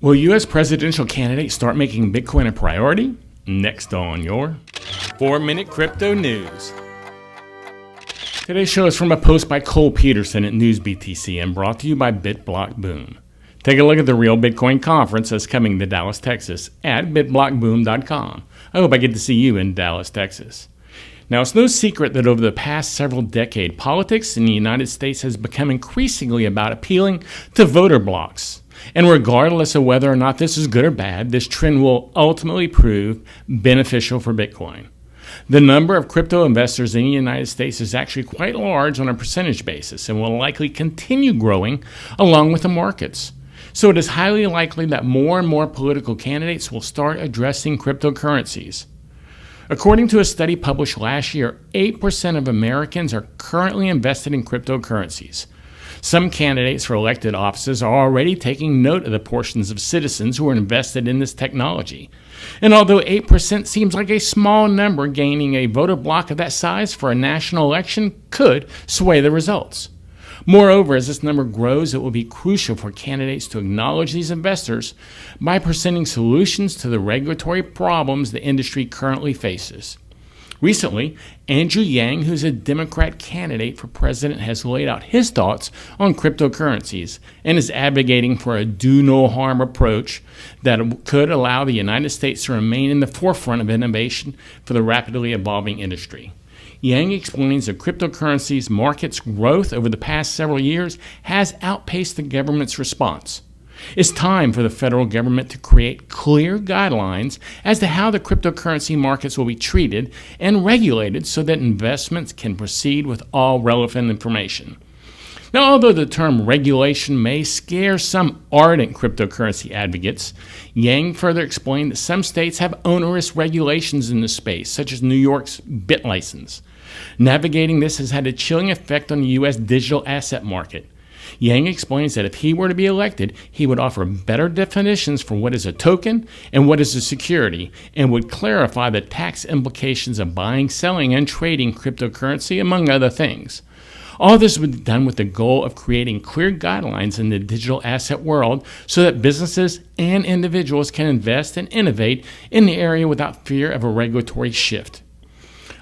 Will U.S. presidential candidates start making Bitcoin a priority? Next on your 4-Minute Crypto News. Today's show is from a post by Cole Peterson at NewsBTC and brought to you by BitBlockBoom. Take a look at the Real Bitcoin Conference that's coming to Dallas, Texas at BitBlockBoom.com. I hope I get to see you in Dallas, Texas. Now, it's no secret that over the past several decades, politics in the United States has become increasingly about appealing to voter blocks. And regardless of whether or not this is good or bad, this trend will ultimately prove beneficial for Bitcoin. The number of crypto investors in the United States is actually quite large on a percentage basis and will likely continue growing along with the markets. So it is highly likely that more and more political candidates will start addressing cryptocurrencies. According to a study published last year, 8% of Americans are currently invested in cryptocurrencies. Some candidates for elected offices are already taking note of the portions of citizens who are invested in this technology. And although 8% seems like a small number, gaining a voter block of that size for a national election could sway the results. Moreover, as this number grows, it will be crucial for candidates to acknowledge these investors by presenting solutions to the regulatory problems the industry currently faces. Recently, Andrew Yang, who's a Democrat candidate for president, has laid out his thoughts on cryptocurrencies and is advocating for a do-no-harm approach that could allow the United States to remain in the forefront of innovation for the rapidly evolving industry. Yang explains that cryptocurrencies market's growth over the past several years has outpaced the government's response. It's time for the federal government to create clear guidelines as to how the cryptocurrency markets will be treated and regulated so that investments can proceed with all relevant information. Now, although the term regulation may scare some ardent cryptocurrency advocates, Yang further explained that some states have onerous regulations in this space, such as New York's BitLicense. Navigating this has had a chilling effect on the U.S. digital asset market. Yang explains that if he were to be elected, he would offer better definitions for what is a token and what is a security, and would clarify the tax implications of buying, selling, and trading cryptocurrency, among other things. All this would be done with the goal of creating clear guidelines in the digital asset world so that businesses and individuals can invest and innovate in the area without fear of a regulatory shift.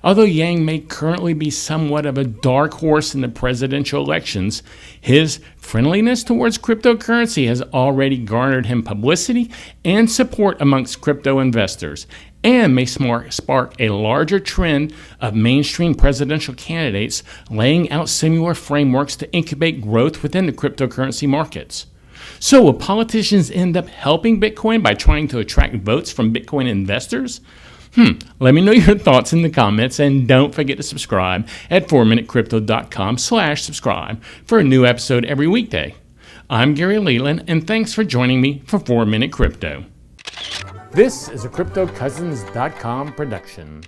Although Yang may currently be somewhat of a dark horse in the presidential elections, his friendliness towards cryptocurrency has already garnered him publicity and support amongst crypto investors, and may spark a larger trend of mainstream presidential candidates laying out similar frameworks to incubate growth within the cryptocurrency markets. So will politicians end up helping Bitcoin by trying to attract votes from Bitcoin investors? Let me know your thoughts in the comments, and don't forget to subscribe at 4minutecrypto.com/subscribe for a new episode every weekday. I'm Gary Leland, and thanks for joining me for 4 Minute Crypto. This is a CryptoCousins.com production.